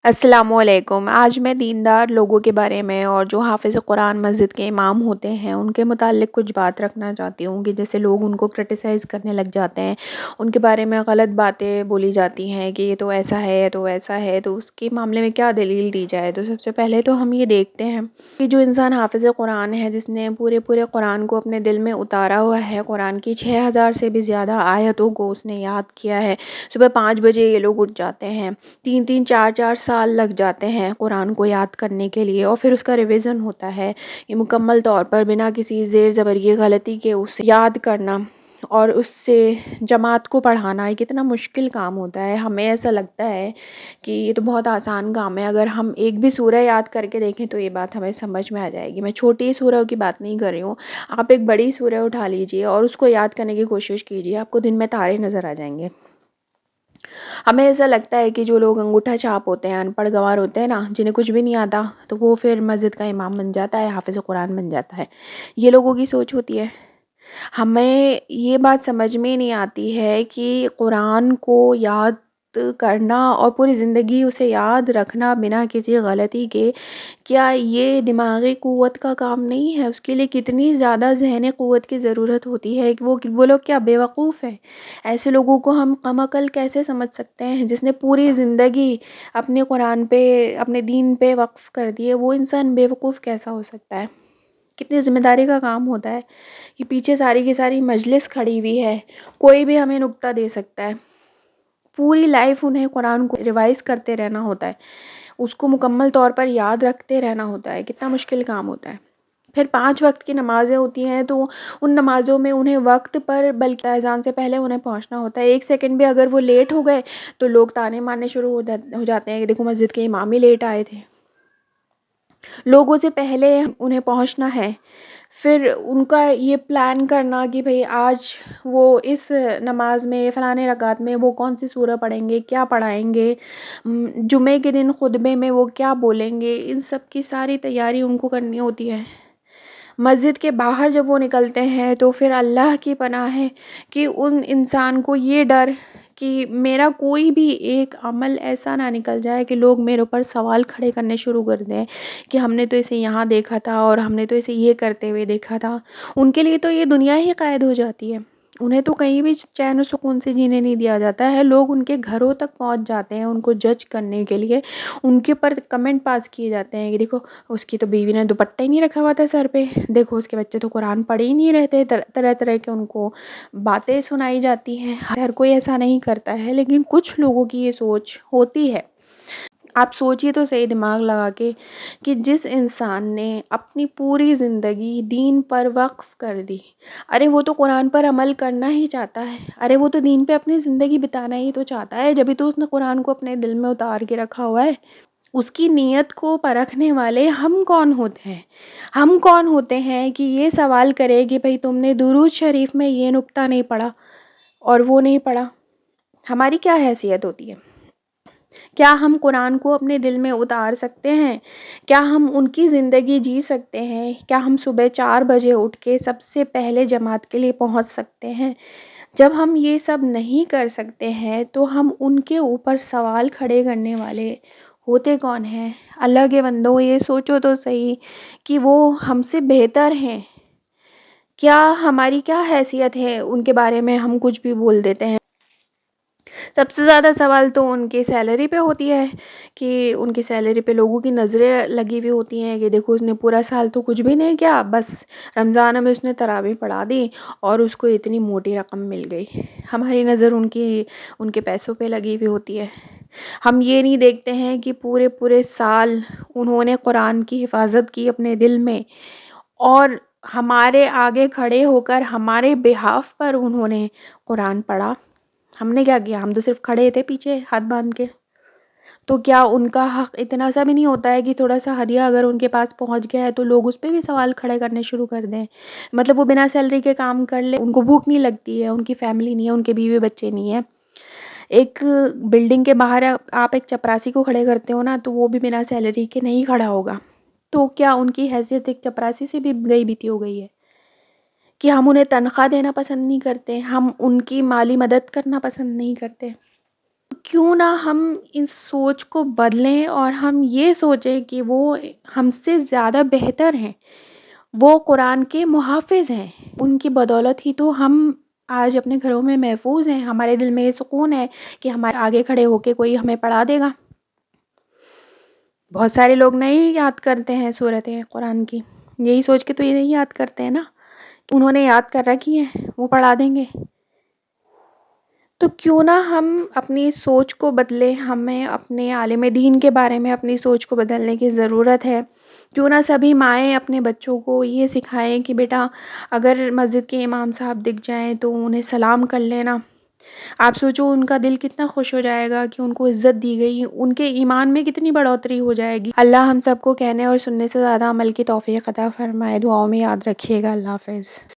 السلام علیکم۔ آج میں دیندار لوگوں کے بارے میں اور جو حافظ قرآن مسجد کے امام ہوتے ہیں ان کے متعلق کچھ بات رکھنا چاہتی ہوں کہ جیسے لوگ ان کو کرٹیسائز کرنے لگ جاتے ہیں، ان کے بارے میں غلط باتیں بولی جاتی ہیں کہ یہ تو ایسا ہے تو ایسا ہے، تو اس کے معاملے میں کیا دلیل دی جائے۔ تو سب سے پہلے تو ہم یہ دیکھتے ہیں کہ جو انسان حافظ قرآن ہے، جس نے پورے قرآن کو اپنے دل میں اتارا ہوا ہے، قرآن کی 6000 سے بھی زیادہ آیتوں کو اس نے یاد کیا ہے۔ صبح 5 بجے یہ لوگ اٹھ جاتے ہیں، 3 4 سال لگ جاتے ہیں قرآن کو یاد کرنے کے لیے، اور پھر اس کا ریویژن ہوتا ہے، یہ مکمل طور پر بنا کسی زیر زبر کی غلطی کے اسے یاد کرنا اور اس سے جماعت کو پڑھانا یہ کتنا مشکل کام ہوتا ہے۔ ہمیں ایسا لگتا ہے کہ یہ تو بہت آسان کام ہے، اگر ہم ایک بھی سورہ یاد کر کے دیکھیں تو یہ بات ہمیں سمجھ میں آ جائے گی۔ میں چھوٹی سورہ کی بات نہیں کر رہی ہوں، آپ ایک بڑی سورہ اٹھا لیجئے اور اس کو یاد کرنے کی کوشش کیجئے، آپ کو دن میں تارے نظر آ جائیں گے۔ ہمیں ایسا لگتا ہے کہ جو لوگ انگوٹھا چھاپ ہوتے ہیں، ان پڑھ گنوار ہوتے ہیں نا، جنہیں کچھ بھی نہیں آتا، تو وہ پھر مسجد کا امام بن جاتا ہے، حافظ قرآن بن جاتا ہے۔ یہ لوگوں کی سوچ ہوتی ہے۔ ہمیں یہ بات سمجھ میں نہیں آتی ہے کہ قرآن کو یاد کرنا اور پوری زندگی اسے یاد رکھنا بنا کسی غلطی کے، کیا یہ دماغی قوت کا کام نہیں ہے؟ اس کے لیے کتنی زیادہ ذہنی قوت کی ضرورت ہوتی ہے کہ وہ لوگ کیا بے وقوف ہیں؟ ایسے لوگوں کو ہم کم عقل کیسے سمجھ سکتے ہیں؟ جس نے پوری زندگی اپنے قرآن پہ، اپنے دین پہ وقف کر دیے، وہ انسان بے وقوف کیسا ہو سکتا ہے؟ کتنی ذمہ داری کا کام ہوتا ہے کہ پیچھے ساری کی ساری مجلس کھڑی ہوئی ہے، کوئی بھی ہمیں نکتہ دے سکتا ہے، پوری لائف انہیں قرآن کو ریوائز کرتے رہنا ہوتا ہے، اس کو مکمل طور پر یاد رکھتے رہنا ہوتا ہے، کتنا مشکل کام ہوتا ہے۔ پھر 5 وقت کی نمازیں ہوتی ہیں، تو ان نمازوں میں انہیں وقت پر، بلکہ اذان سے پہلے انہیں پہنچنا ہوتا ہے۔ 1 سیکنڈ بھی اگر وہ لیٹ ہو گئے تو لوگ طعنے مارنے شروع ہو جاتے ہیں کہ دیکھو مسجد کے امام ہی لیٹ آئے تھے۔ لوگوں سے پہلے انہیں پہنچنا ہے، پھر ان کا یہ پلان کرنا کہ بھئی آج وہ اس نماز میں فلانے رکعت میں وہ کون سی سورہ پڑھیں گے، کیا پڑھائیں گے، جمعے کے دن خطبے میں وہ کیا بولیں گے، ان سب کی ساری تیاری ان کو کرنی ہوتی ہے۔ مسجد کے باہر جب وہ نکلتے ہیں تو پھر اللہ کی پناہ ہے کہ ان انسان کو یہ ڈر کہ میرا کوئی بھی ایک عمل ایسا نہ نکل جائے کہ لوگ میرے اوپر سوال کھڑے کرنے شروع کر دیں کہ ہم نے تو اسے یہاں دیکھا تھا اور ہم نے تو اسے یہ کرتے ہوئے دیکھا تھا۔ ان کے لیے تو یہ دنیا ہی قید ہو جاتی ہے، انہیں تو کہیں بھی چین و سکون سے جینے نہیں دیا جاتا ہے۔ لوگ ان کے گھروں تک پہنچ جاتے ہیں ان کو جج کرنے کے لیے، ان کے پر کمنٹ پاس کیے جاتے ہیں کہ دیکھو اس کی تو بیوی نے دوپٹہ ہی نہیں رکھا ہوا تھا سر پہ، دیکھو اس کے بچے تو قرآن پڑھ ہی نہیں رہتے، طرح طرح کے ان کو باتیں سنائی جاتی ہیں۔ ہر کوئی ایسا نہیں کرتا ہے، لیکن کچھ لوگوں کی یہ سوچ ہوتی ہے۔ آپ سوچئے تو صحیح دماغ لگا کے کہ جس انسان نے اپنی پوری زندگی دین پر وقف کر دی، ارے وہ تو قرآن پر عمل کرنا ہی چاہتا ہے، ارے وہ تو دین پہ اپنی زندگی بتانا ہی تو چاہتا ہے، جبھی تو اس نے قرآن کو اپنے دل میں اتار کے رکھا ہوا ہے۔ اس کی نیت کو پرکھنے والے ہم کون ہوتے ہیں؟ ہم کون ہوتے ہیں کہ یہ سوال کرے کہ بھئی تم نے درود شریف میں یہ نکتہ نہیں پڑھا اور وہ نہیں پڑھا؟ ہماری کیا حیثیت ہوتی ہے؟ کیا ہم قرآن کو اپنے دل میں اتار سکتے ہیں؟ کیا ہم ان کی زندگی جی سکتے ہیں؟ کیا ہم صبح 4 بجے اٹھ کے سب سے پہلے جماعت کے لیے پہنچ سکتے ہیں؟ جب ہم یہ سب نہیں کر سکتے ہیں تو ہم ان کے اوپر سوال کھڑے کرنے والے ہوتے کون ہیں؟ اللہ کے بندوں، یہ سوچو تو صحیح کہ وہ ہم سے بہتر ہیں۔ کیا ہماری کیا حیثیت ہے ان کے بارے میں ہم کچھ بھی بول دیتے ہیں؟ سب سے زیادہ سوال تو ان کی سیلری پہ ہوتی ہے کہ ان کی سیلری پہ لوگوں کی نظریں لگی ہوئی ہوتی ہیں کہ دیکھو اس نے پورا سال تو کچھ بھی نہیں کیا، بس رمضان میں اس نے تراویح پڑھا دی اور اس کو اتنی موٹی رقم مل گئی۔ ہماری نظر ان کے پیسوں پہ لگی ہوئی ہوتی ہے۔ ہم یہ نہیں دیکھتے ہیں کہ پورے سال انہوں نے قرآن کی حفاظت کی اپنے دل میں، اور ہمارے آگے کھڑے ہو کر ہمارے بہاف پر انہوں نے قرآن پڑھا۔ ہم نے کیا کیا؟ ہم تو صرف کھڑے تھے پیچھے ہاتھ باندھ کے۔ تو کیا ان کا حق اتنا سا بھی نہیں ہوتا ہے کہ تھوڑا سا ہدیہ اگر ان کے پاس پہنچ گیا ہے تو لوگ اس پہ بھی سوال کھڑے کرنے شروع کر دیں؟ مطلب وہ بنا سیلری کے کام کر لے، ان کو بھوک نہیں لگتی ہے، ان کی فیملی نہیں ہے، ان کے بیوی بچے نہیں ہیں۔ ایک بلڈنگ کے باہر آپ ایک چپراسی کو کھڑے کرتے ہو نا، تو وہ بھی بنا سیلری کے نہیں کھڑا ہوگا۔ تو کیا ان کی حیثیت ایک چپراسی سے بھی گئی بیتی ہو گئی ہے کہ ہم انہیں تنخواہ دینا پسند نہیں کرتے، ہم ان کی مالی مدد کرنا پسند نہیں کرتے؟ کیوں نہ ہم اس سوچ کو بدلیں اور ہم یہ سوچیں کہ وہ ہم سے زیادہ بہتر ہیں، وہ قرآن کے محافظ ہیں، ان کی بدولت ہی تو ہم آج اپنے گھروں میں محفوظ ہیں، ہمارے دل میں یہ سکون ہے کہ ہمارے آگے کھڑے ہو کے کوئی ہمیں پڑھا دے گا۔ بہت سارے لوگ نہیں یاد کرتے ہیں صورتیں قرآن کی، یہی سوچ کے تو یہ نہیں یاد کرتے ہیں نا، انہوں نے یاد کر رکھی ہیں، وہ پڑھا دیں گے۔ تو کیوں نہ ہم اپنی سوچ کو بدلیں، ہمیں اپنے عالم دین کے بارے میں اپنی سوچ کو بدلنے کی ضرورت ہے۔ کیوں نہ سبھی مائیں اپنے بچوں کو یہ سکھائیں کہ بیٹا اگر مسجد کے امام صاحب دکھ جائیں تو انہیں سلام کر لینا۔ آپ سوچو ان کا دل کتنا خوش ہو جائے گا کہ ان کو عزت دی گئی، ان کے ایمان میں کتنی بڑھوتری ہو جائے گی۔ اللہ ہم سب کو کہنے اور سننے سے زیادہ عمل کی توفیق عطا فرمائے۔ دعاؤں میں یاد رکھیے گا۔ اللہ حافظ۔